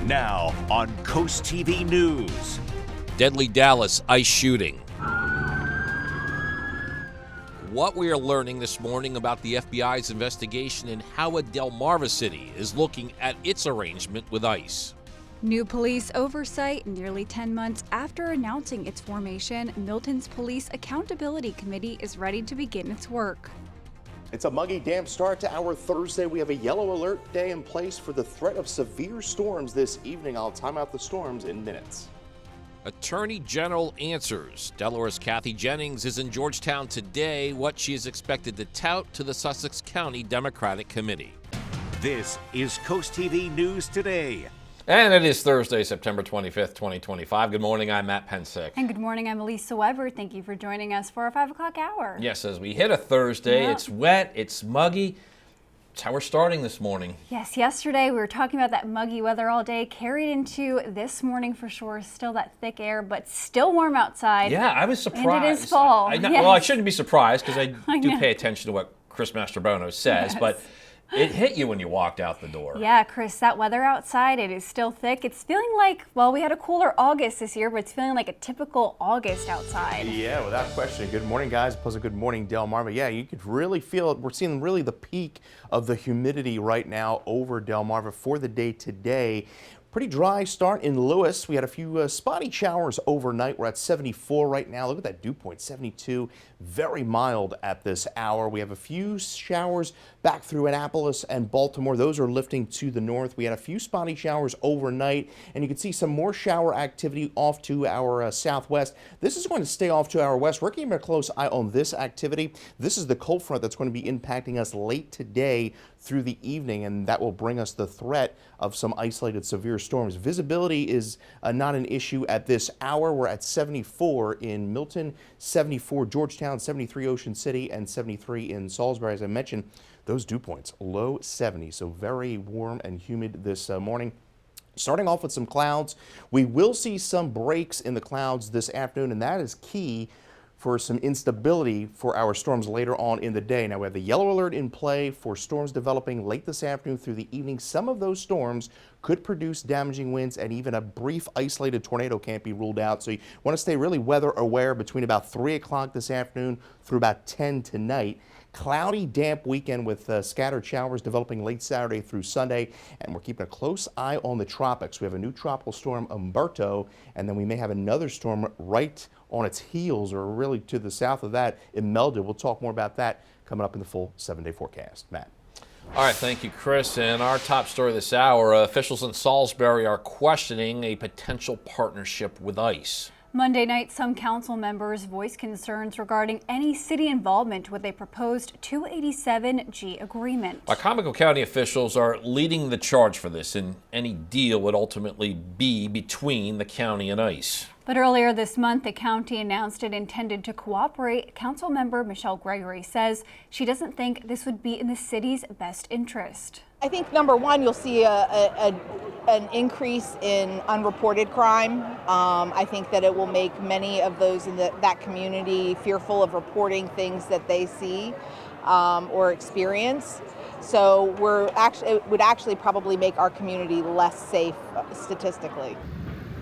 Now on CoastTV News. Deadly Dallas ice shooting. What we are learning this morning about the FBI's investigation and how a Delmarva city is looking at its arrangement with ICE. New police oversight nearly 10 months after announcing its formation, Milton's Police Accountability Committee is ready to begin its work. It's a muggy, damp start to our Thursday. We have a yellow alert day in place for the threat of severe storms this evening. I'll time out the storms in minutes. Attorney General answers. Delaware's Kathy Jennings is in Georgetown today, what she is expected to tout to the Sussex County Democratic Committee. This is CoastTV News Today. And it is Thursday, September 25th, 2025. Good morning, I'm Matt Pensick. And good morning, I'm Elisa Weber. Thank you for joining us for our 5 o'clock hour. Yes, as we hit a Thursday, It's wet, it's muggy. It's how we're starting this morning. Yes, yesterday we were talking about that muggy weather all day, carried into this morning for sure. Still that thick air, but still warm outside. Yeah, I was surprised. And it is fall. Well, I shouldn't be surprised because I do pay attention to what Chris Mastrobono says, but it hit you when you walked out the door. Yeah, Chris, that weather outside, it is still thick. It's feeling like, well, we had a cooler August this year, but it's feeling like a typical August outside. Yeah, without question. Good morning, guys. Plus a good morning, Delmarva. Yeah, you could really feel it. We're seeing really the peak of the humidity right now over Delmarva for the day today. Pretty dry start in Lewis. We had a few spotty showers overnight. We're at 74 right now. Look at that dew point, 72. Very mild at this hour. We have a few showers back through Annapolis and Baltimore. Those are lifting to the north. We had a few spotty showers overnight, and you can see some more shower activity off to our southwest. This is going to stay off to our west. We're keeping a close eye on this activity. This is the cold front that's going to be impacting us late today through the evening, and that will bring us the threat of some isolated severe storms. Visibility is not an issue at this hour. We're at 74 in Milton, 74 Georgetown, 73 Ocean City, and 73 in Salisbury. As I mentioned, those dew points, low 70, so very warm and humid this morning. Starting off with some clouds, we will see some breaks in the clouds this afternoon, and that is key for some instability for our storms later on in the day. Now we have the yellow alert in play for storms developing late this afternoon through the evening. Some of those storms could produce damaging winds, and even a brief isolated tornado can't be ruled out. So you want to stay really weather aware between about 3 o'clock this afternoon through about 10 tonight. Cloudy, damp weekend with scattered showers developing late Saturday through Sunday, and we're keeping a close eye on the tropics. We have a new tropical storm, Umberto, and then we may have another storm right on its heels, or really to the south of that, Imelda. We'll talk more about that coming up in the full 7-day forecast. Matt. All right, thank you, Chris. And our top story this hour, officials in Salisbury are questioning a potential partnership with ICE. Monday night, some council members voiced concerns regarding any city involvement with a proposed 287G agreement. Wycomico County officials are leading the charge for this, and any deal would ultimately be between the county and ICE. But earlier this month, the county announced it intended to cooperate. Council member Michelle Gregory says she doesn't think this would be in the city's best interest. I think number one, you'll see an increase in unreported crime. I think that it will make many of those in that community fearful of reporting things that they see or experience. So it would actually probably make our community less safe statistically.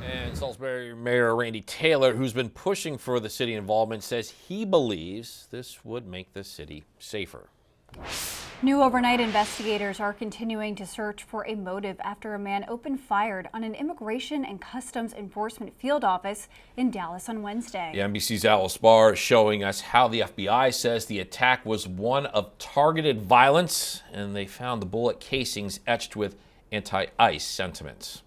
And Salisbury Mayor Randy Taylor, who's been pushing for the city involvement, says he believes this would make the city safer. New overnight investigators are continuing to search for a motive after a man opened fire on an Immigration and Customs Enforcement field office in Dallas on Wednesday. The NBC's Alice Barr is showing us how the FBI says the attack was one of targeted violence, and they found the bullet casings etched with anti-ICE sentiments.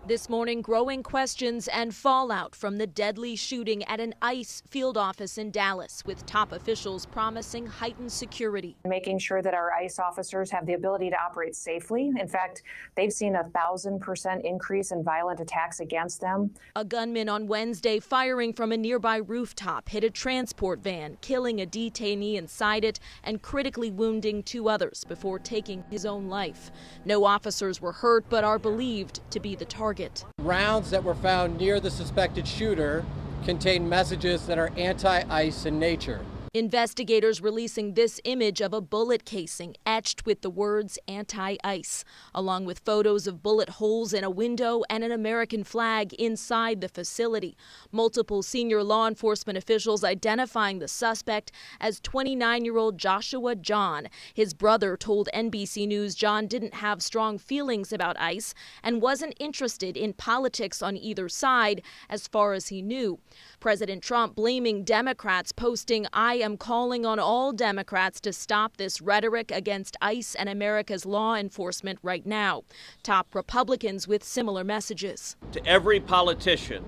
This morning, growing questions and fallout from the deadly shooting at an ICE field office in Dallas, with top officials promising heightened security. Making sure that our ICE officers have the ability to operate safely. In fact, they've seen 1,000% increase in violent attacks against them. A gunman on Wednesday firing from a nearby rooftop hit a transport van, killing a detainee inside it and critically wounding 2 others before taking his own life. No officers were hurt, but are believed to be the target. Rounds that were found near the suspected shooter contain messages that are anti-ICE in nature. Investigators releasing this image of a bullet casing etched with the words anti-ice, along with photos of bullet holes in a window and an American flag inside the facility. Multiple senior law enforcement officials identifying the suspect as 29-year-old Joshua John. His brother told NBC News John didn't have strong feelings about ICE and wasn't interested in politics on either side as far as he knew. President Trump blaming Democrats, posting, "I am calling on all Democrats to stop this rhetoric against ICE and America's law enforcement right now." Top Republicans with similar messages. To every politician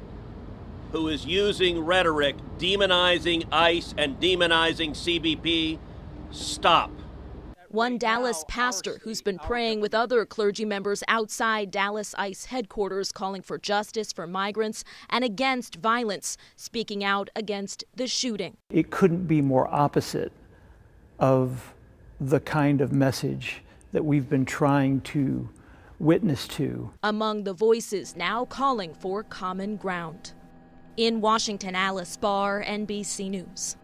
who is using rhetoric demonizing ICE and demonizing CBP, stop. One Dallas pastor who's been praying with other clergy members outside Dallas ICE headquarters, calling for justice for migrants and against violence, speaking out against the shooting. It couldn't be more opposite of the kind of message that we've been trying to witness to. Among the voices now calling for common ground. In Washington, Alice Barr, NBC News.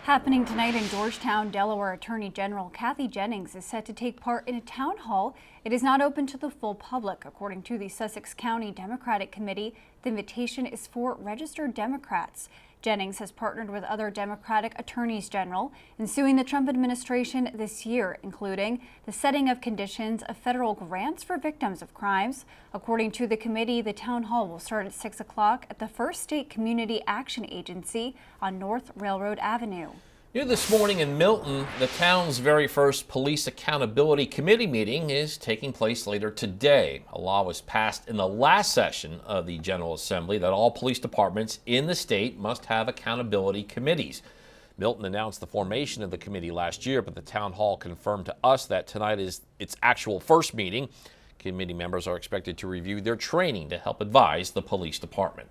Happening tonight in Georgetown, Delaware Attorney General Kathy Jennings is set to take part in a town hall. It is not open to the full public. According to the Sussex County Democratic Committee, the invitation is for registered Democrats. Jennings has partnered with other Democratic attorneys general in suing the Trump administration this year, including the setting of conditions of federal grants for victims of crimes. According to the committee, the town hall will start at 6 o'clock at the First State Community Action Agency on North Railroad Avenue. New this morning in Milton, the town's very first Police Accountability Committee meeting is taking place later today. A law was passed in the last session of the General Assembly that all police departments in the state must have accountability committees. Milton announced the formation of the committee last year, but the town hall confirmed to us that tonight is its actual first meeting. Committee members are expected to review their training to help advise the police department.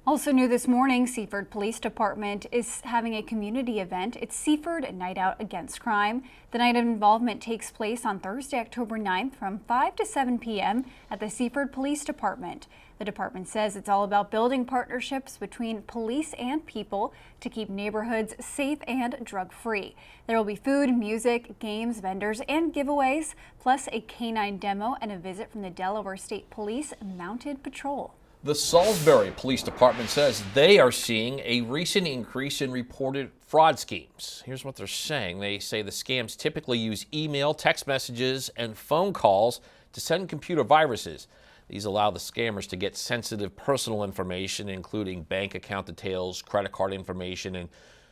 Also new this morning, Seaford Police Department is having a community event. It's Seaford Night Out Against Crime. The night of involvement takes place on Thursday, October 9th from 5 to 7 p.m. at the Seaford Police Department. The department says it's all about building partnerships between police and people to keep neighborhoods safe and drug-free. There will be food, music, games, vendors, and giveaways, plus a canine demo and a visit from the Delaware State Police Mounted Patrol. The Salisbury Police Department says they are seeing a recent increase in reported fraud schemes. Here's what they're saying. They say the scams typically use email, text messages, and phone calls to send computer viruses. These allow the scammers to get sensitive personal information, including bank account details, credit card information, and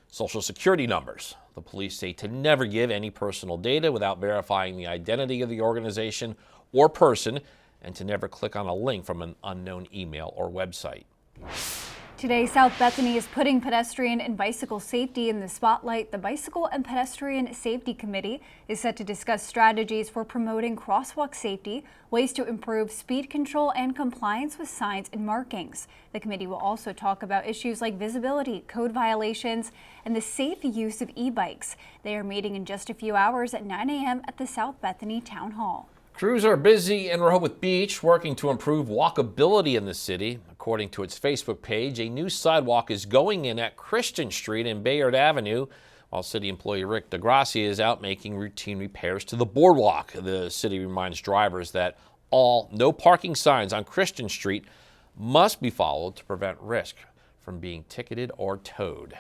social security numbers. The police say to never give any personal data without verifying the identity of the organization or person, and to never click on a link from an unknown email or website. Today, South Bethany is putting pedestrian and bicycle safety in the spotlight. The Bicycle and Pedestrian Safety Committee is set to discuss strategies for promoting crosswalk safety, ways to improve speed control, and compliance with signs and markings. The committee will also talk about issues like visibility, code violations, and the safe use of e-bikes. They are meeting in just a few hours at 9 a.m. at the South Bethany Town Hall. Crews are busy in Rehoboth Beach working to improve walkability in the city. According to its Facebook page, a new sidewalk is going in at Christian Street and Bayard Avenue, while city employee Rick DeGracia is out making routine repairs to the boardwalk. The city reminds drivers that all no parking signs on Christian Street must be followed to prevent risk from being ticketed or towed.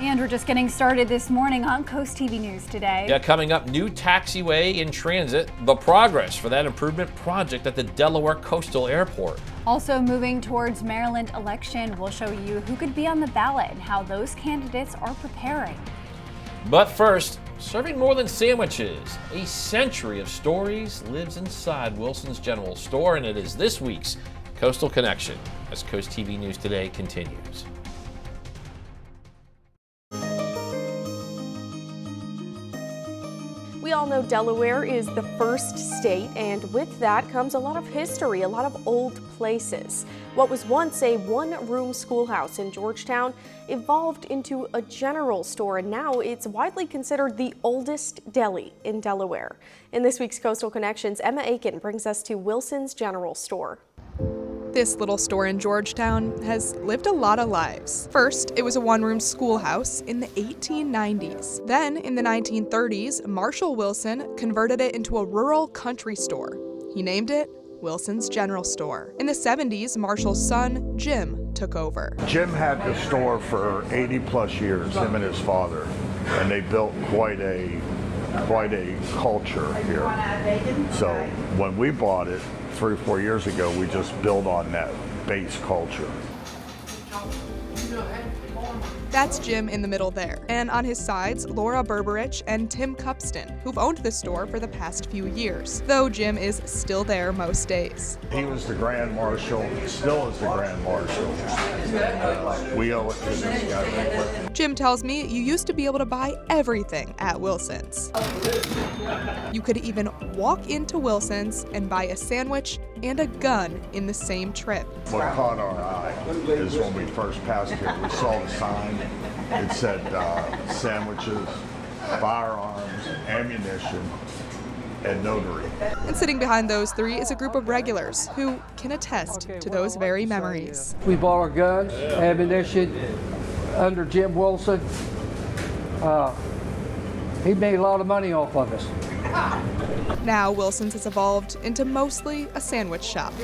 And we're just getting started this morning on CoastTV News Today. Yeah, coming up, new taxiway in transit, the progress for that improvement project at the Delaware Coastal Airport. Also moving towards Maryland election, we'll show you who could be on the ballot and how those candidates are preparing. But first, serving more than sandwiches, a century of stories lives inside Wilson's General Store, and it is this week's Coastal Connection as CoastTV News Today continues. We all know Delaware is the first state, and with that comes a lot of history, a lot of old places. What was once a one-room schoolhouse in Georgetown evolved into a general store, and now it's widely considered the oldest deli in Delaware. In this week's Coastal Connections, Emma Aiken brings us to Wilson's General Store. This little store in Georgetown has lived a lot of lives. First, it was a one-room schoolhouse in the 1890s. Then, in the 1930s, Marshall Wilson converted it into a rural country store. He named it Wilson's General Store. In the 70s, Marshall's son, Jim, took over. Jim had the store for 80 plus years, him and his father, and they built quite a culture here. So when we bought it 3 or 4 years ago, we just built on that base culture. That's Jim in the middle there. And on his sides, Laura Berberich and Tim Cupston, who've owned the store for the past few years, though Jim is still there most days. He was the Grand Marshal, still is the Grand Marshal. We owe it to this guy. Jim tells me you used to be able to buy everything at Wilson's. You could even walk into Wilson's and buy a sandwich and a gun in the same trip. What caught our eye is when we first passed here, we saw the sign. It said sandwiches, firearms, ammunition, and notary. And sitting behind those three is a group of regulars who can attest to those very memories. We bought our guns, ammunition under Jim Wilson. He made a lot of money off of us. Now Wilson's has evolved into mostly a sandwich shop.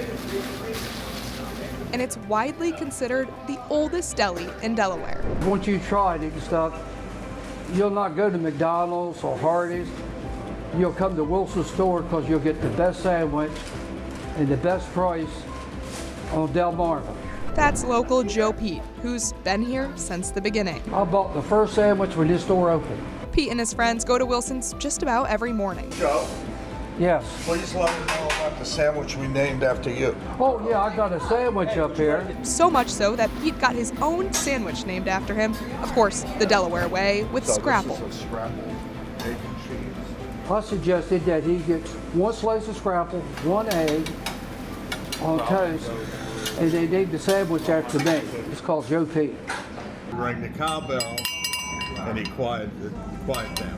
And it's widely considered the oldest deli in Delaware. Once you try it and stuff, you'll not go to McDonald's or Hardee's. You'll come to Wilson's store because you'll get the best sandwich and the best price on Delmarva. That's local Joe Pete, who's been here since the beginning. I bought the first sandwich when this store opened. Pete and his friends go to Wilson's just about every morning. Joe? Yes. Please let me know about the sandwich we named after you. Oh yeah, I got a sandwich up here. So much so that Pete got his own sandwich named after him. Of course, the Delaware way with scrapple. This is a scrapple, egg and cheese. I suggested that he gets 1 slice of scrapple, 1 egg on toast, and they named the sandwich after me. It's called Joe Pete. Rang the cowbell, and he quieted down.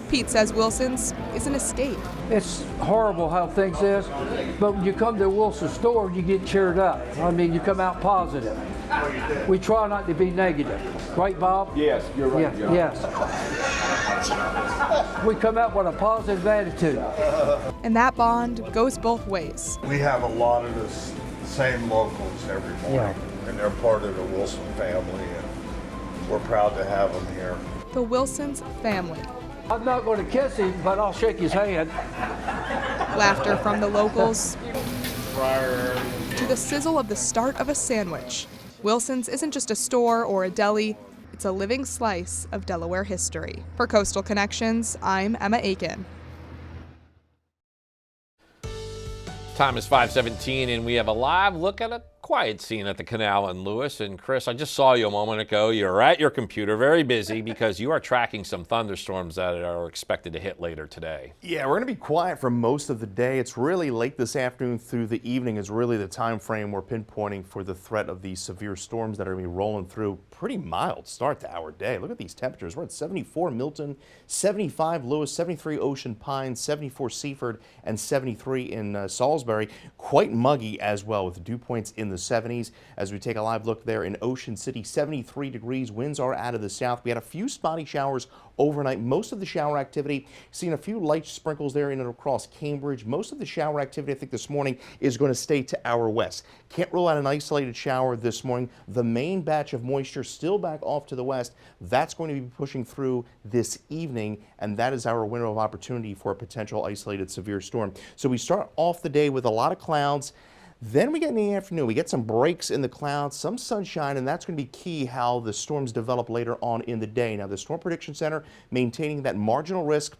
Pete says Wilson's is an escape. It's horrible how things is, but when you come to Wilson's store, you get cheered up. I mean, you come out positive. We try not to be negative. Right, Bob? Yes, you're right, yeah, yes. We come out with a positive attitude. And that bond goes both ways. We have a lot of the same locals every morning, and they're part of the Wilson family, and we're proud to have them here. The Wilson's family. I'm not going to kiss him, but I'll shake his hand. Laughter from the locals to the sizzle of the start of a sandwich. Wilson's isn't just a store or a deli, it's a living slice of Delaware history. For Coastal Connections, I'm Emma Aiken. Time is 5:17, and we have a live look at a quiet scene at the canal in Lewis. And Chris, I just saw you a moment ago. You're at your computer, very busy, because you are tracking some thunderstorms that are expected to hit later today. Yeah, we're going to be quiet for most of the day. It's really late this afternoon through the evening is really the time frame we're pinpointing for the threat of these severe storms that are going to be rolling through. Pretty mild start to our day. Look at these temperatures. We're at 74 Milton, 75 Lewis, 73 Ocean Pines, 74 Seaford, and 73 in Salisbury. Quite muggy as well, with dew points in the 70s. As we take a live look there in Ocean City, 73 degrees. Winds are out of the south. We had a few spotty showers overnight. Most of the shower activity, seen a few light sprinkles there in and across Cambridge. Most of the shower activity, I think, this morning is going to stay to our west. Can't rule out an isolated shower this morning. The main batch of moisture still back off to the west. That's going to be pushing through this evening, and that is our window of opportunity for a potential isolated severe storm. So we start off the day with a lot of clouds. Then we get in the afternoon, we get some breaks in the clouds, some sunshine, and that's going to be key how the storms develop later on in the day. Now, the Storm Prediction Center maintaining that marginal risk.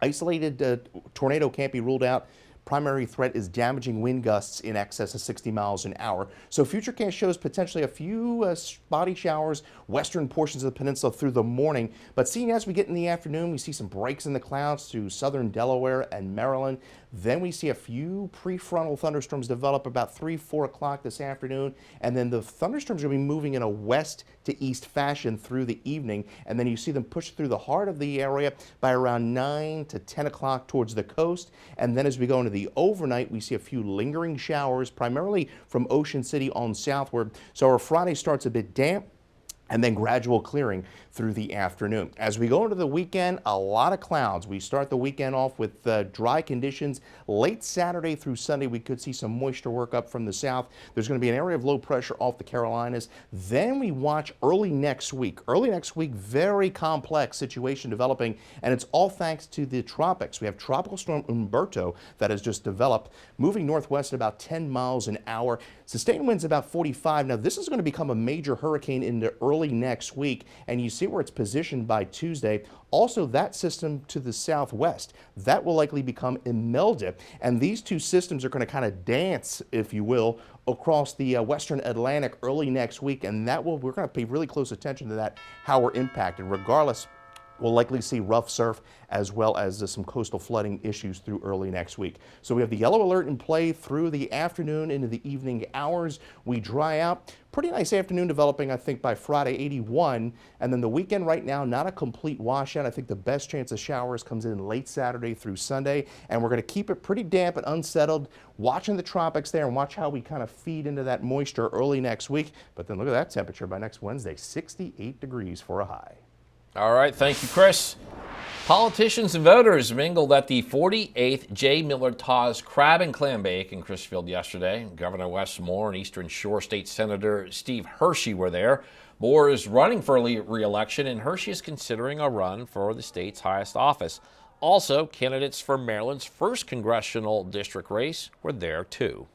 Isolated tornado can't be ruled out. Primary threat is damaging wind gusts in excess of 60 miles an hour. So Futurecast shows potentially a few spotty showers, western portions of the peninsula through the morning. But seeing as we get in the afternoon, we see some breaks in the clouds to southern Delaware and Maryland. Then we see a few prefrontal thunderstorms develop about 3-4 o'clock this afternoon. And then the thunderstorms are going to be moving in a west to east fashion through the evening. And then you see them push through the heart of the area by around 9 to 10 o'clock towards the coast. And then as we go into the humidity. Overnight, we see a few lingering showers, primarily from Ocean City on southward. So our Friday starts a bit damp, and then gradual clearing through the afternoon. As we go into the weekend, a lot of clouds. We start the weekend off with dry conditions. Late Saturday through Sunday, we could see some moisture work up from the south. There's going to be an area of low pressure off the Carolinas. Then we watch early next week. Early next week, very complex situation developing, and it's all thanks to the tropics. We have Tropical Storm Umberto that has just developed, moving northwest at about 10 miles an hour. Sustained winds about 45. Now, this is going to become a major hurricane into early next week, and you see where it's positioned by Tuesday. Also, that system to the southwest, that will likely become Imelda, and these two systems are going to kind of dance, if you will, across the western Atlantic early next week, and we're going to pay really close attention to that, how we're impacted. Regardless, we'll likely see rough surf as well as some coastal flooding issues through early next week. So we have the yellow alert in play through the afternoon into the evening hours. We dry out. Pretty nice afternoon developing, I think, by Friday, 81. And then the weekend right now, not a complete washout. I think the best chance of showers comes in late Saturday through Sunday. And we're going to keep it pretty damp and unsettled, watching the tropics there and watch how we kind of feed into that moisture early next week. But then look at that temperature by next Wednesday, 68 degrees for a high. All right, thank you, Chris. Politicians and voters mingled at the 48th J. Millard Taw's Crab and Clam Bake in Crisfield yesterday. Governor Wes Moore and Eastern Shore State Senator Steve Hershey were there. Moore is running for re-election, and Hershey is considering a run for the state's highest office. Also, candidates for Maryland's first congressional district race were there, too.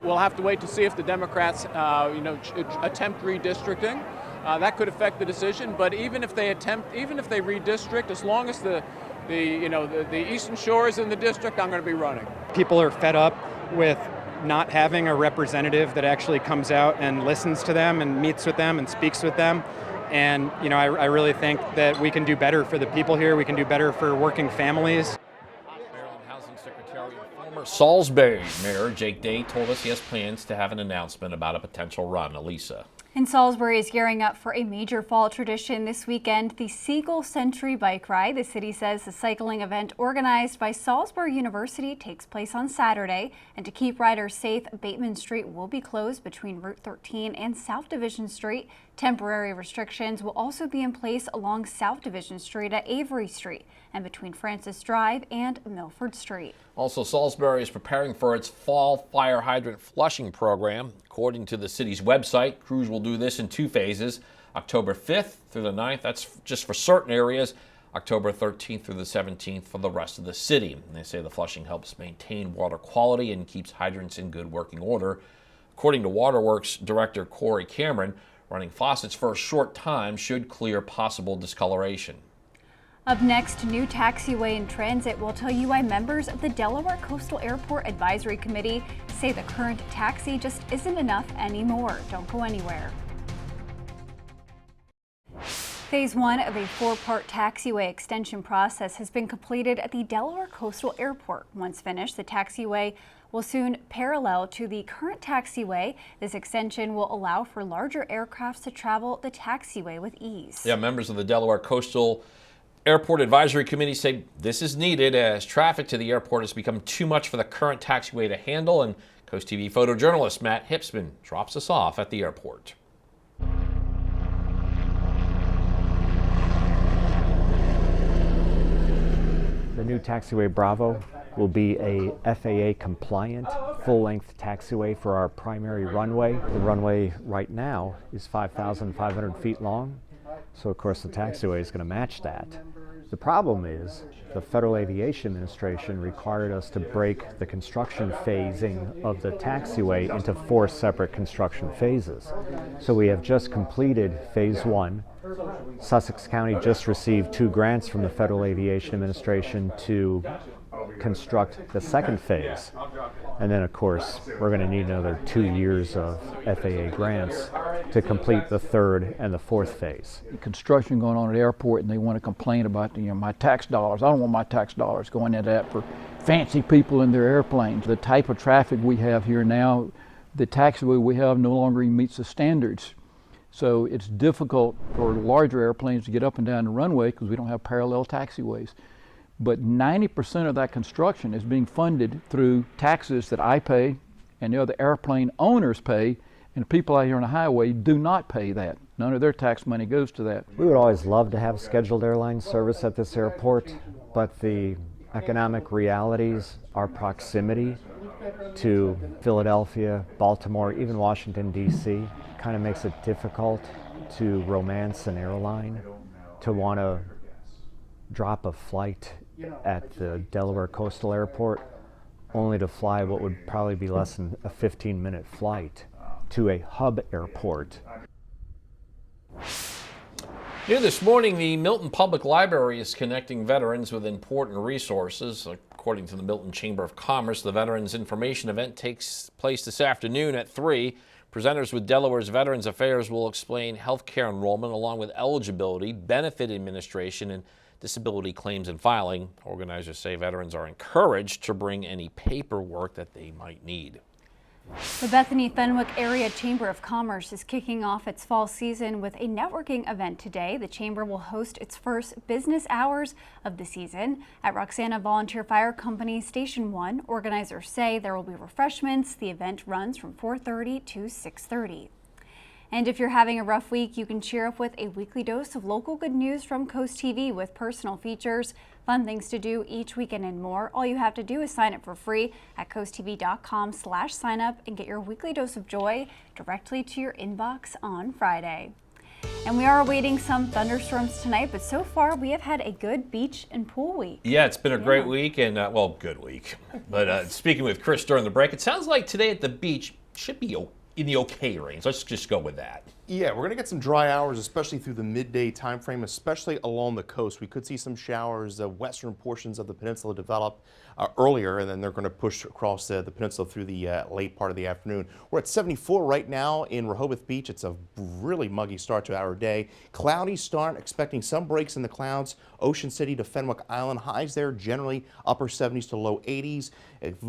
We'll have to wait to see if the Democrats, attempt redistricting. That could affect the decision, but even if they redistrict, as long as the Eastern Shore is in the district, I'm going to be running. People are fed up with not having a representative that actually comes out and listens to them and meets with them and speaks with them. And, I really think that we can do better for the people here. We can do better for working families. Maryland Housing Secretary and former Salisbury Mayor Jake Day told us he has plans to have an announcement about a potential run. Elisa. And Salisbury is gearing up for a major fall tradition this weekend, the Seagull Century Bike Ride. The city says the cycling event organized by Salisbury University takes place on Saturday. And to keep riders safe, Bateman Street will be closed between Route 13 and South Division Street. Temporary restrictions will also be in place along South Division Street at Avery Street and between Francis Drive and Milford Street. Also, Salisbury is preparing for its fall fire hydrant flushing program. According to the city's website, crews will do this in 2 phases, October 5th through the 9th. That's just for certain areas. October 13th through the 17th for the rest of the city. And they say the flushing helps maintain water quality and keeps hydrants in good working order. According to Waterworks Director Corey Cameron, running faucets for a short time should clear possible discoloration. Up next, new taxiway in transit will tell you why members of the Delaware Coastal Airport Advisory Committee say the current taxi just isn't enough anymore. Don't go anywhere. Phase 1 of a 4-part taxiway extension process has been completed at the Delaware Coastal Airport. Once finished, the taxiway will soon parallel to the current taxiway. This extension will allow for larger aircrafts to travel the taxiway with ease. Yeah, members of the Delaware Coastal Airport Advisory Committee say this is needed as traffic to the airport has become too much for the current taxiway to handle, and CoastTV photojournalist Matt Hipsman drops us off at the airport. The new taxiway Bravo will be a FAA compliant full-length taxiway for our primary runway. The runway right now is 5,500 feet long, so of course the taxiway is going to match that. The problem is the Federal Aviation Administration required us to break the construction phasing of the taxiway into 4 separate construction phases. So we have just completed phase 1. Sussex County just received 2 grants from the Federal Aviation Administration to construct the second phase. And then, of course, we're going to need another 2 years of FAA grants to complete the 3rd and the 4th phase. Construction going on at the airport, and they want to complain about my tax dollars. I don't want my tax dollars going into that for fancy people in their airplanes. The type of traffic we have here now, the taxiway we have no longer even meets the standards. So it's difficult for larger airplanes to get up and down the runway because we don't have parallel taxiways. but 90% of that construction is being funded through taxes that I pay and the other airplane owners pay, and the people out here on the highway do not pay that. None of their tax money goes to that. We would always love to have scheduled airline service at this airport, but the economic realities, our proximity to Philadelphia, Baltimore, even Washington, D.C., kind of makes it difficult to romance an airline, to want to drop a flight at the Delaware Coastal Airport only to fly what would probably be less than a 15-minute flight to a hub airport. New this morning, the Milton Public Library is connecting veterans with important resources. According to the Milton Chamber of Commerce, the Veterans Information event takes place this afternoon at 3. Presenters with Delaware's Veterans Affairs will explain health care enrollment along with eligibility, benefit administration, and disability claims and filing. Organizers say veterans are encouraged to bring any paperwork that they might need. The Bethany-Fenwick Area Chamber of Commerce is kicking off its fall season with a networking event today. The Chamber will host its first business hours of the season at Roxana Volunteer Fire Company Station 1. Organizers say there will be refreshments. The event runs from 4:30 to 6:30. And if you're having a rough week, you can cheer up with a weekly dose of local good news from Coast TV with personal features, fun things to do each weekend, and more. All you have to do is sign up for free at coasttv.com/signup and get your weekly dose of joy directly to your inbox on Friday. And we are awaiting some thunderstorms tonight, but so far we have had a good beach and pool week. Yeah, it's been a great week, and well, good week. But speaking with Chris during the break, it sounds like today at the beach should be in the okay range. Let's just go with that. Yeah, we're going to get some dry hours, especially through the midday time frame, especially along the coast. We could see some showers. The western portions of the peninsula develop earlier, and then they're going to push across the peninsula through the late part of the afternoon. We're at 74 right now in Rehoboth Beach. It's a really muggy start to our day. Cloudy start, expecting some breaks in the clouds. Ocean City to Fenwick Island, highs there generally upper 70s to low 80s.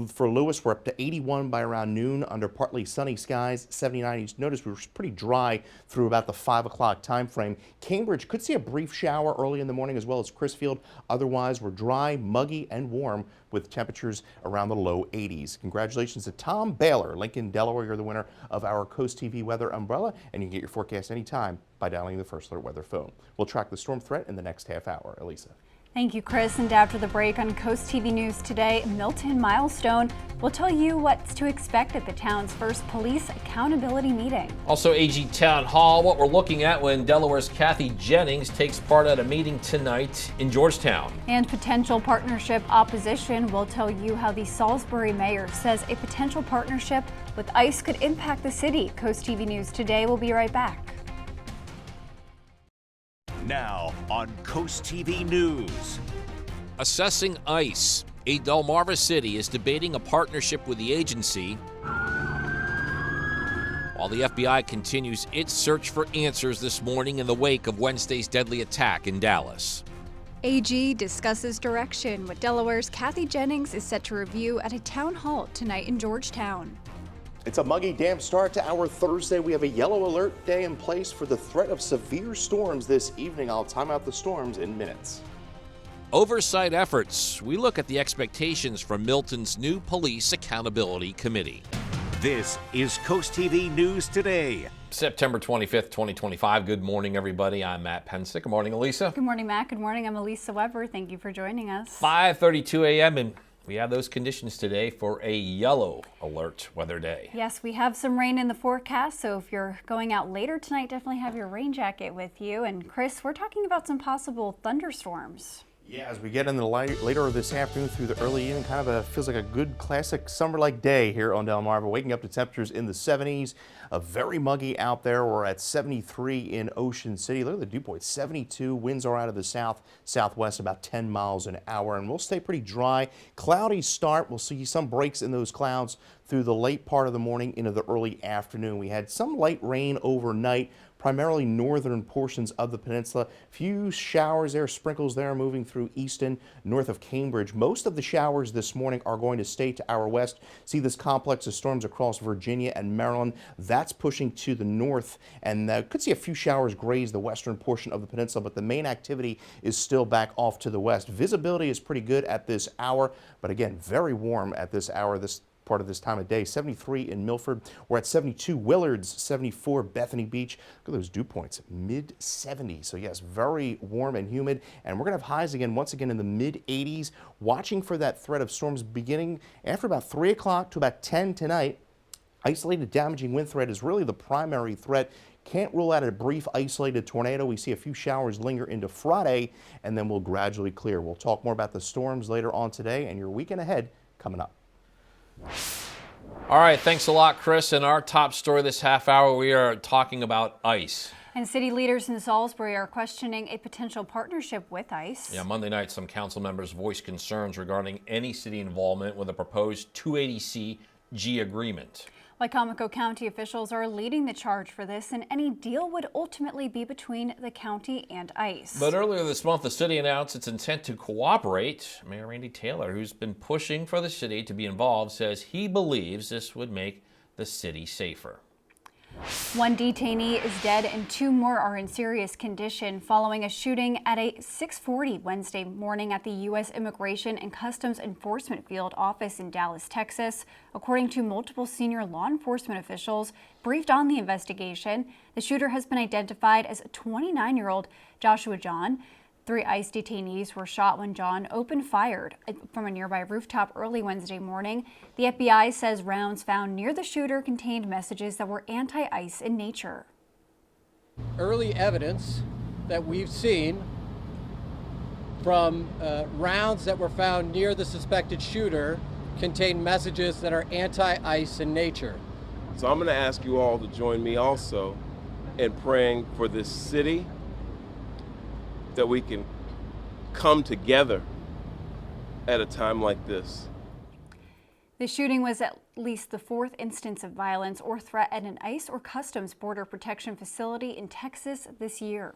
For Lewis, we're up to 81 by around noon under partly sunny skies, 79. Notice we were pretty dry through about the 5 o'clock time frame. Cambridge could see a brief shower early in the morning, as well as Crisfield. Otherwise, we're dry, muggy, and warm with temperatures around the low 80s. Congratulations to Tom Baylor. Lincoln, Delaware, you're the winner of our Coast TV weather umbrella, and you can get your forecast anytime by dialing the First Alert Weather phone. We'll track the storm threat in the next half hour. Elisa. Thank you, Chris. And after the break on Coast TV News today, Milton Milestone will tell you what's to expect at the town's first police accountability meeting. Also, AG Town Hall, what we're looking at when Delaware's Kathy Jennings takes part at a meeting tonight in Georgetown. And potential partnership opposition will tell you how the Salisbury mayor says a potential partnership with ICE could impact the city. Coast TV News today. We'll be right back. Now on Coast TV News. Assessing ICE. A Delmarva city is debating a partnership with the agency while the FBI continues its search for answers this morning in the wake of Wednesday's deadly attack in Dallas. AG discusses direction. What Delaware's Kathy Jennings is set to review at a town hall tonight in Georgetown. It's a muggy, damp start to our Thursday. We have a yellow alert day in place for the threat of severe storms this evening. I'll time out the storms in minutes. Oversight efforts. We look at the expectations from Milton's new Police Accountability Committee. This is Coast TV News Today. September 25th, 2025. Good morning, everybody. I'm Matt Pensick. Good morning, Elisa. Good morning, Matt. Good morning. I'm Elisa Weber. Thank you for joining us. 5:32 a.m. and we have those conditions today for a yellow alert weather day. Yes, we have some rain in the forecast, so if you're going out later tonight, definitely have your rain jacket with you. And Chris, we're talking about some possible thunderstorms. Yeah, as we get in the later this afternoon through the early evening, feels like a good classic summer-like day here on Delmarva. Waking up to temperatures in the 70s, very muggy out there. We're at 73 in Ocean City. Look at the dew point, 72. Winds are out of the southwest, about 10 miles an hour, and we'll stay pretty dry. Cloudy start. We'll see some breaks in those clouds through the late part of the morning into the early afternoon. We had some light rain overnight, primarily northern portions of the peninsula. Few showers there, sprinkles there moving through Easton, north of Cambridge. Most of the showers this morning are going to stay to our west. See this complex of storms across Virginia and Maryland. That's pushing to the north, and could see a few showers graze the western portion of the peninsula, but the main activity is still back off to the west. Visibility is pretty good at this hour, but again, very warm at this hour, this part of this time of day. 73 in Milford. We're at 72 Willards, 74 Bethany Beach. Look at those dew points, mid 70s. So yes, very warm and humid. And we're going to have highs again, once again in the mid 80s. Watching for that threat of storms beginning after about 3 o'clock to about 10 tonight. Isolated damaging wind threat is really the primary threat. Can't rule out a brief isolated tornado. We see a few showers linger into Friday, and then we'll gradually clear. We'll talk more about the storms later on today and your weekend ahead coming up. All right, thanks a lot, Chris. In our top story this half hour, we are talking about ice. And city leaders in Salisbury are questioning a potential partnership with ICE. Yeah, Monday night, some council members voiced concerns regarding any city involvement with a proposed 280C G agreement. Wycomico County officials are leading the charge for this, and any deal would ultimately be between the county and ICE. But earlier this month, the city announced its intent to cooperate. Mayor Randy Taylor, who's been pushing for the city to be involved, says he believes this would make the city safer. One detainee is dead and 2 more are in serious condition following a shooting at a 6:40 Wednesday morning at the U.S. Immigration and Customs Enforcement Field Office in Dallas, Texas. According to multiple senior law enforcement officials briefed on the investigation, the shooter has been identified as 29-year-old Joshua John. 3 ICE detainees were shot when John opened fire from a nearby rooftop early Wednesday morning. The FBI says rounds found near the shooter contained messages that were anti-ICE in nature. Early evidence that we've seen from rounds that were found near the suspected shooter contain messages that are anti-ICE in nature. So I'm going to ask you all to join me also in praying for this city, that we can come together at a time like this. The shooting was at least the 4th instance of violence or threat at an ICE or Customs border protection facility in Texas this year.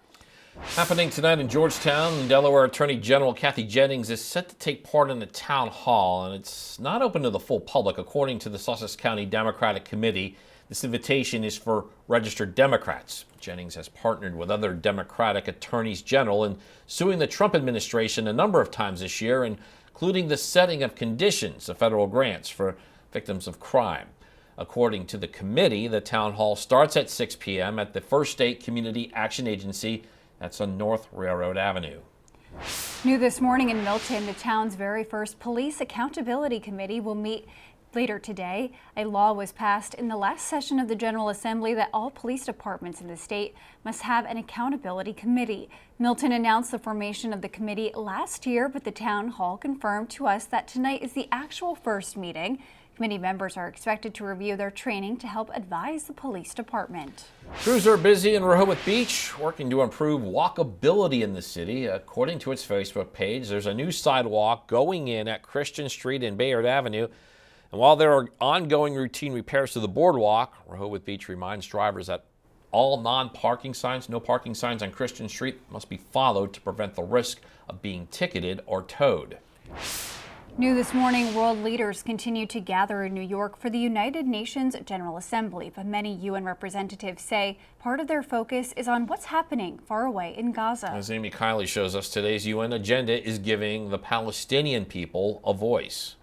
Happening tonight in Georgetown, Delaware Attorney General Kathy Jennings is set to take part in a town hall, and it's not open to the full public, according to the Sussex County Democratic Committee. This invitation is for registered Democrats. Jennings has partnered with other Democratic attorneys general in suing the Trump administration a number of times this year, including the setting of conditions of federal grants for victims of crime. According to the committee, the town hall starts at 6 p.m. at the First State Community Action Agency. That's on North Railroad Avenue. New this morning in Milton, the town's very first Police Accountability Committee will meet later today. A law was passed in the last session of the General Assembly that all police departments in the state must have an accountability committee. Milton announced the formation of the committee last year, but the town hall confirmed to us that tonight is the actual first meeting. Committee members are expected to review their training to help advise the police department. Crews are busy in Rehoboth Beach, working to improve walkability in the city. According to its Facebook page, there's a new sidewalk going in at Christian Street and Bayard Avenue. And while there are ongoing routine repairs to the boardwalk, Rehoboth Beach reminds drivers that all non-parking signs, no parking signs on Christian Street, must be followed to prevent the risk of being ticketed or towed. New this morning, world leaders continue to gather in New York for the United Nations General Assembly, but many UN representatives say part of their focus is on what's happening far away in Gaza. As Amy Kiley shows us, today's UN agenda is giving the Palestinian people a voice.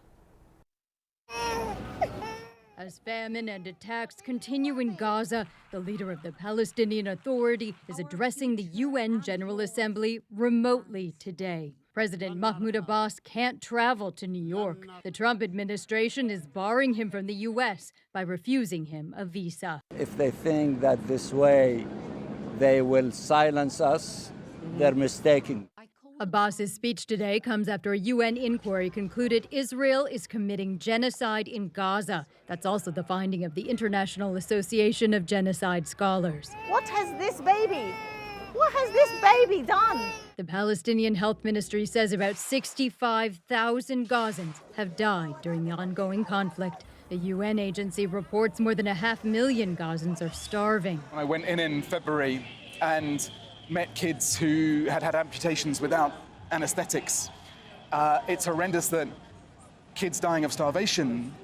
As famine and attacks continue in Gaza, the leader of the Palestinian Authority is addressing the UN General Assembly remotely today. President Mahmoud Abbas can't travel to New York. The Trump administration is barring him from the U.S. by refusing him a visa. If they think that this way they will silence us, they're mistaken. Abbas's speech today comes after a UN inquiry concluded Israel is committing genocide in Gaza. That's also the finding of the International Association of Genocide Scholars. What has this baby done? The Palestinian Health Ministry says about 65,000 Gazans have died during the ongoing conflict. The UN agency reports more than 500,000 Gazans are starving. I went in February and met kids who had had amputations without anesthetics. It's horrendous that kids dying of starvation,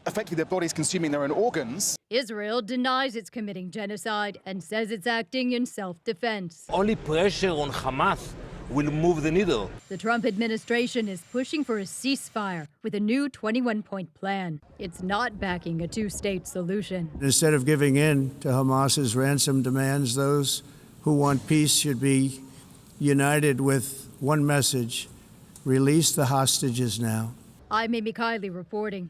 effectively their bodies consuming their own organs. Israel denies it's committing genocide and says it's acting in self-defense. Only pressure on Hamas will move the needle. The Trump administration is pushing for a ceasefire with a new 21-point plan. It's not backing a two-state solution. Instead of giving in to Hamas's ransom demands, those who want peace should be united with one message: release the hostages now. I'm Amy Kiley reporting.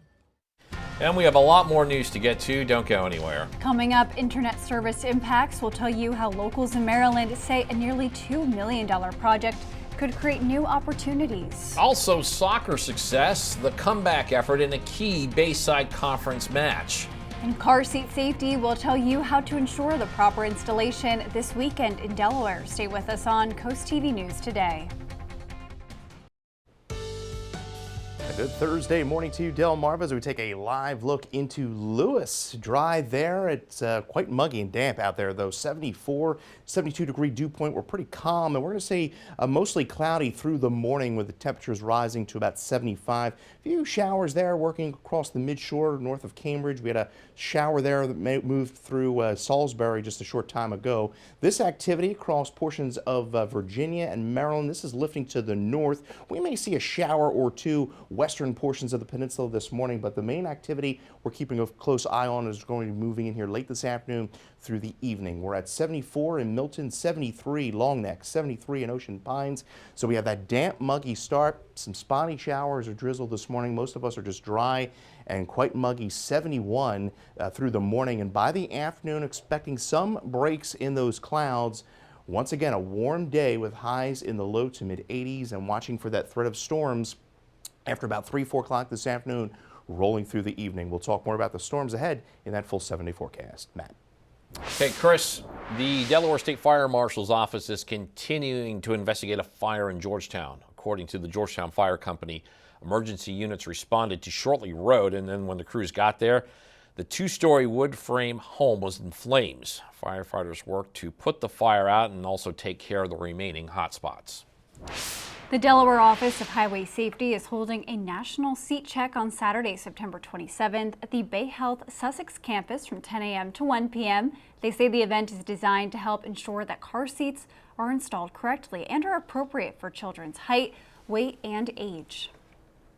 And we have a lot more news to get to. Don't go anywhere. Coming up, internet service impacts. We'll tell you how locals in Maryland say a nearly $2 million project could create new opportunities. Also, soccer success, the comeback effort in a key Bayside Conference match. In car seat safety, we'll tell you how to ensure the proper installation this weekend in Delaware. Stay with us on Coast TV News Today. A good Thursday morning to you, Delmarva, as we take a live look into Lewis. Dry there. It's quite muggy and damp out there, though. 74, 72 degree dew point. We're pretty calm, and we're going to say mostly cloudy through the morning with the temperatures rising to about 75. A few showers there working across the midshore north of Cambridge. We had a shower there that moved through Salisbury just a short time ago. This activity across portions of Virginia and Maryland, this is lifting to the north. We may see a shower or two western portions of the peninsula this morning, but the main activity we're keeping a close eye on is going to be moving in here late this afternoon through the evening. We're at 74 in Milton, 73 Long Neck, 73 in Ocean Pines. So we have that damp, muggy start, some spotty showers or drizzle this morning. Most of us are just dry and quite muggy, 71 through the morning. And by the afternoon, expecting some breaks in those clouds. Once again, a warm day with highs in the low to mid 80s, and watching for that threat of storms after about 3, 4 o'clock this afternoon, rolling through the evening. We'll talk more about the storms ahead in that full 7-day forecast. Matt. Okay, Chris, the Delaware State Fire Marshal's office is continuing to investigate a fire in Georgetown. According to the Georgetown Fire Company, emergency units responded to Shortley Road, and then when the crews got there, the 2-story wood frame home was in flames. Firefighters worked to put the fire out and also take care of the remaining hot spots. The Delaware Office of Highway Safety is holding a national seat check on Saturday, September 27th at the Bay Health Sussex campus from 10 a.m. to 1 p.m. They say the event is designed to help ensure that car seats are installed correctly and are appropriate for children's height, weight, and age.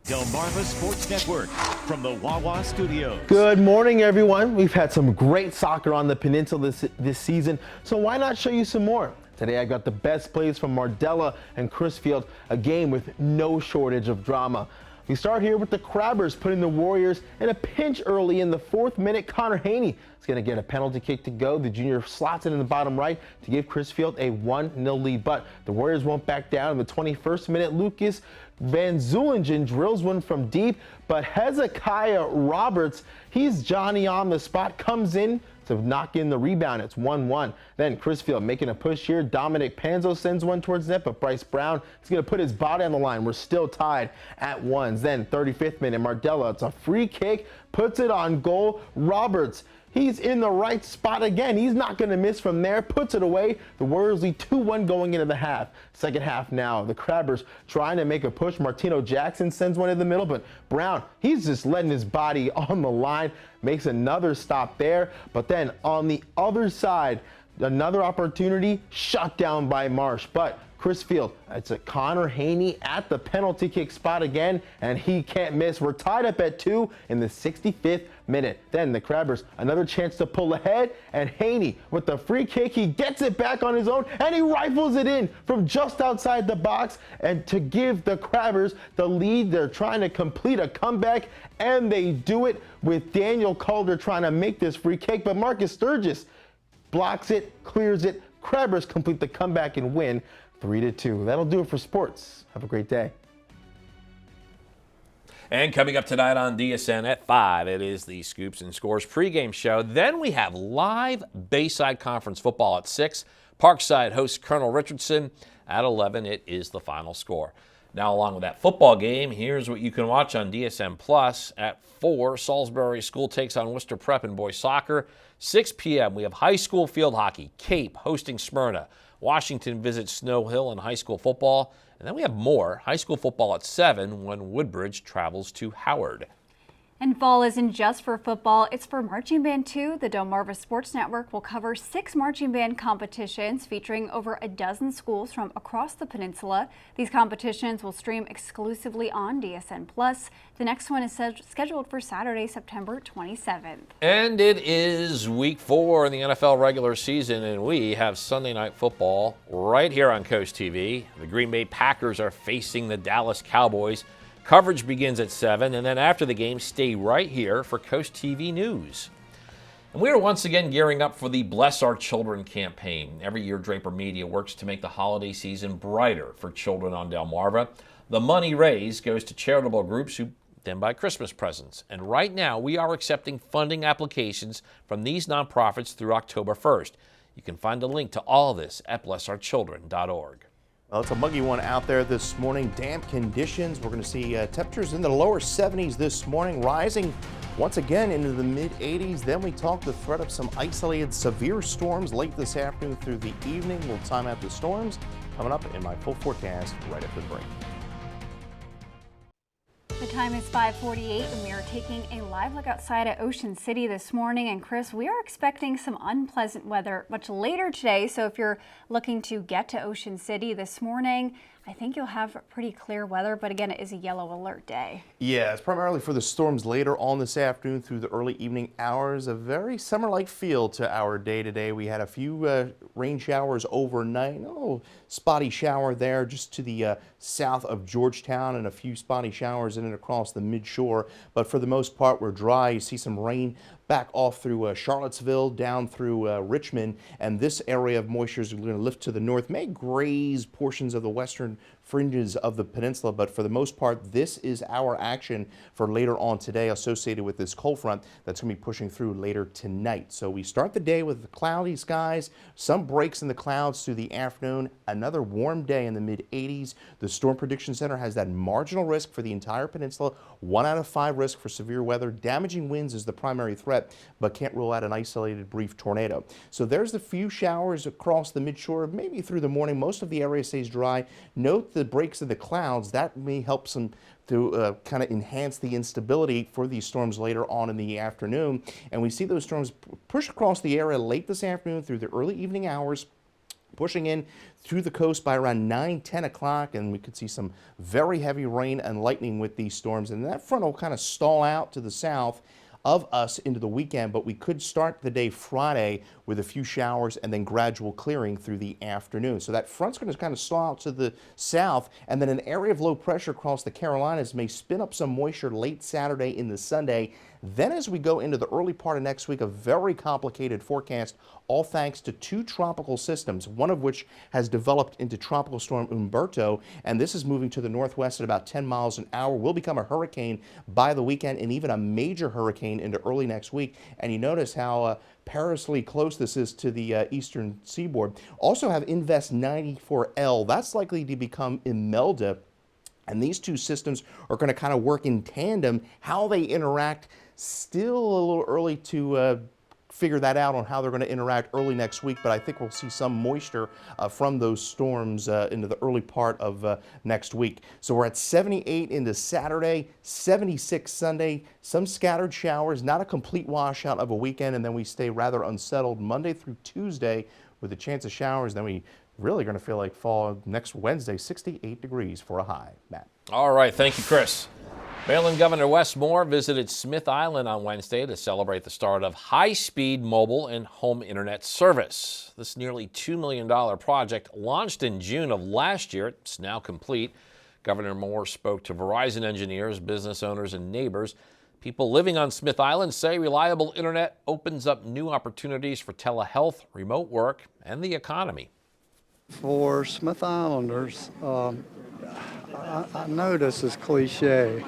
Delmarva Sports Network from the Wawa Studios. Good morning, everyone. We've had some great soccer on the peninsula this season, so why not show you some more? Today I got the best plays from Mardella and Crisfield, a game with no shortage of drama. We start here with the Crabbers putting the Warriors in a pinch early in the 4th minute. Connor Haney is going to get a penalty kick to go. The junior slots it in the bottom right to give Crisfield a 1-0 lead, but the Warriors won't back down. In the 21st minute, Lucas Van Zulingen drills one from deep, but Hezekiah Roberts, he's Johnny on the spot, comes in to knock in the rebound. It's 1-1. Then Crisfield making a push here. Dominic Panzo sends one towards net, but Bryce Brown is going to put his body on the line. We're still tied at 1s. Then 35th minute, Mardella, it's a free kick, puts it on goal. Roberts, he's in the right spot again. He's not going to miss from there. Puts it away. The Warriors lead 2-1 going into the half. Second half now. The Crabbers trying to make a push. Martino Jackson sends one in the middle, but Brown, he's just letting his body on the line. Makes another stop there. But then on the other side, another opportunity shut down by Marsh. But Crisfield, it's a Connor Haney at the penalty kick spot again, and he can't miss. We're tied up at 2 in the 65th minute. Then the Crabbers, another chance to pull ahead, and Haney with the free kick, he gets it back on his own, and he rifles it in from just outside the box, and to give the Crabbers the lead. They're trying to complete a comeback, and they do it with Daniel Calder trying to make this free kick, but Marcus Sturgis blocks it, clears it. Crabbers complete the comeback and win 3-2. That'll do it for sports. Have a great day. And coming up tonight on DSN at 5, it is the Scoops and Scores pregame show. Then we have live Bayside Conference football at 6. Parkside hosts Colonel Richardson. At 11, it is the final score. Now, along with that football game, here's what you can watch on DSM Plus. At 4, Salisbury School takes on Worcester Prep in boys soccer. 6 p.m., we have high school field hockey. Cape hosting Smyrna. Washington visits Snow Hill in high school football. And then we have more high school football at 7 when Woodbridge travels to Howard. And fall isn't just for football, it's for marching band too. The Delmarva Sports Network will cover 6 marching band competitions featuring over a dozen schools from across the peninsula. These competitions will stream exclusively on DSN+. The next one is scheduled for Saturday, September 27th. And it is week 4 in the NFL regular season, and we have Sunday Night Football right here on Coast TV. The Green Bay Packers are facing the Dallas Cowboys. Coverage begins at 7, and then after the game, stay right here for Coast TV News. And we are once again gearing up for the Bless Our Children campaign. Every year, Draper Media works to make the holiday season brighter for children on Delmarva. The money raised goes to charitable groups who then buy Christmas presents. And right now, we are accepting funding applications from these nonprofits through October 1st. You can find a link to all this at blessourchildren.org. Well, it's a muggy one out there this morning. Damp conditions. We're going to see temperatures in the lower 70s this morning, rising once again into the mid-80s. Then we talk the threat of some isolated severe storms late this afternoon through the evening. We'll time out the storms coming up in my full forecast right after the break. The time is 5:48 and we are taking a live look outside at Ocean City this morning. And Chris, we are expecting some unpleasant weather much later today. So if you're looking to get to Ocean City this morning, I think you'll have pretty clear weather, but again, it is a yellow alert day. Yeah, it's primarily for the storms later on this afternoon through the early evening hours. A very summer-like feel to our day today. We had a few rain showers overnight. Oh, spotty shower there just to the south of Georgetown, and a few spotty showers in and across the mid-shore. But for the most part, we're dry. You see some rain back off through Charlottesville, down through Richmond, and this area of moisture is going to lift to the north, may graze portions of the western fringes of the peninsula, but for the most part, this is our action for later on today associated with this cold front that's going to be pushing through later tonight. So we start the day with cloudy skies, some breaks in the clouds through the afternoon, another warm day in the mid-80s. The Storm Prediction Center has that marginal risk for the entire peninsula, 1 out of 5 risk for severe weather. Damaging winds is the primary threat, but can't rule out an isolated brief tornado. So there's the few showers across the midshore, maybe through the morning. Most of the area stays dry. Note the breaks in the clouds. That may help some to kind of enhance the instability for these storms later on in the afternoon. And we see those storms push across the area late this afternoon through the early evening hours, pushing in through the coast by around 9-10 o'clock, and we could see some very heavy rain and lightning with these storms. And that front will kind of stall out to the south of us into the weekend, but we could start the day Friday with a few showers and then gradual clearing through the afternoon. So that front's going to kind of stall out to the south, and then an area of low pressure across the Carolinas may spin up some moisture late Saturday into Sunday. Then as we go into the early part of next week, a very complicated forecast, all thanks to 2 tropical systems, one of which has developed into Tropical Storm Umberto, and this is moving to the northwest at about 10 miles an hour, will become a hurricane by the weekend and even a major hurricane into early next week. And you notice how perilously close this is to the eastern seaboard. Also have Invest 94L. That's likely to become Imelda. And these 2 systems are going to kind of work in tandem. How they interact, still a little early to figure that out on how they're going to interact early next week, but I think we'll see some moisture from those storms into the early part of next week. So we're at 78 into Saturday, 76 Sunday, some scattered showers, not a complete washout of a weekend, and then we stay rather unsettled Monday through Tuesday with a chance of showers. Then we really going to feel like fall next Wednesday, 68 degrees for a high. Matt. All right, thank you, Chris. Maryland Governor Wes Moore visited Smith Island on Wednesday to celebrate the start of high-speed mobile and home internet service. This nearly $2 million project launched in June of last year. It's now complete. Governor Moore spoke to Verizon engineers, business owners, and neighbors. People living on Smith Island say reliable internet opens up new opportunities for telehealth, remote work, and the economy. For Smith Islanders, I know this is cliche,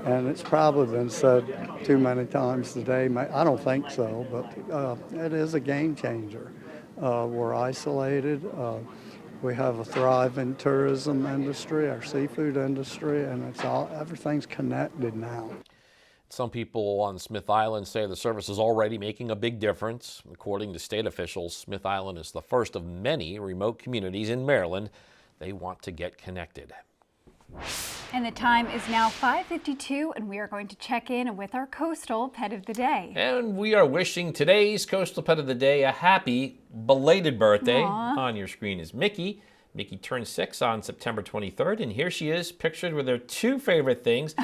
and it's probably been said too many times today. I don't think so, but it is a game changer. We're isolated. We have a thriving tourism industry, our seafood industry, and everything's connected now. Some people on Smith Island say the service is already making a big difference. According to state officials, Smith Island is the first of many remote communities in Maryland they want to get connected. And the time is now 5:52, and we are going to check in with our coastal pet of the day. And we are wishing today's coastal pet of the day a happy belated birthday. Aww. On your screen is Mickey. Mickey turned 6 on September 23rd, and here she is pictured with her two favorite things.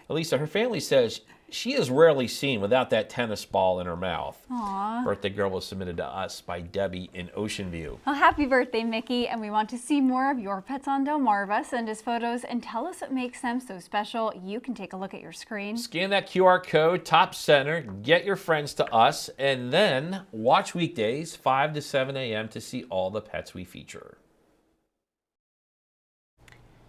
Elisa, her family says she is rarely seen without that tennis ball in her mouth. Aww. Birthday girl was submitted to us by Debbie in Ocean View. Well, happy birthday, Mickey, and we want to see more of your pets on Delmarva. Send us photos and tell us what makes them so special. You can take a look at your screen. Scan that QR code, top center, get your friends to us, and then watch weekdays 5 to 7 a.m. to see all the pets we feature.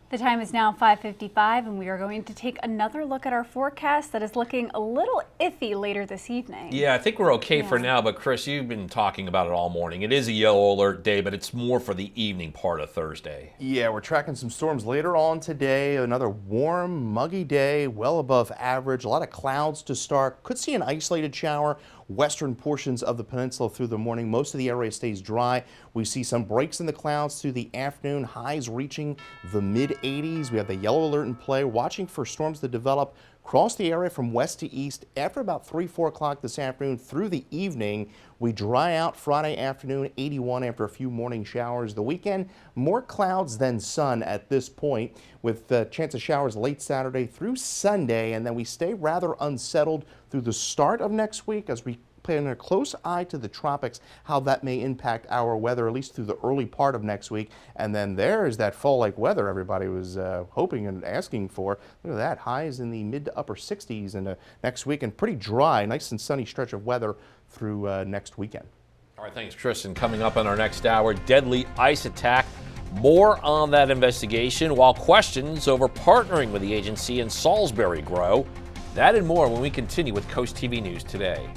The time is now 5:55, and we are going to take another look at our forecast that is looking a little iffy later this evening. Yeah, I think we're okay for now, but Chris, you've been talking about it all morning. It is a yellow alert day, but it's more for the evening part of Thursday. Yeah, we're tracking some storms later on today. Another warm, muggy day, well above average. A lot of clouds to start. Could see an isolated shower. Western portions of the peninsula through the morning. Most of the area stays dry. We see some breaks in the clouds through the afternoon, highs reaching the mid-80s. We have the yellow alert in play, watching for storms to develop across the area from west to east after about 3-4 o'clock this afternoon through the evening. We dry out Friday afternoon, 81 after a few morning showers. The weekend, more clouds than sun at this point, with the chance of showers late Saturday through Sunday, and then we stay rather unsettled through the start of next week as we paying a close eye to the tropics, how that may impact our weather, at least through the early part of next week. And then there's that fall-like weather everybody was hoping and asking for. Look at that, highs in the mid to upper 60s in next week, and pretty dry, nice and sunny stretch of weather through next weekend. All right, thanks, Tristan. Coming up in our next hour, deadly ice attack. More on that investigation, while questions over partnering with the agency in Salisbury grow. That and more when we continue with Coast TV News Today.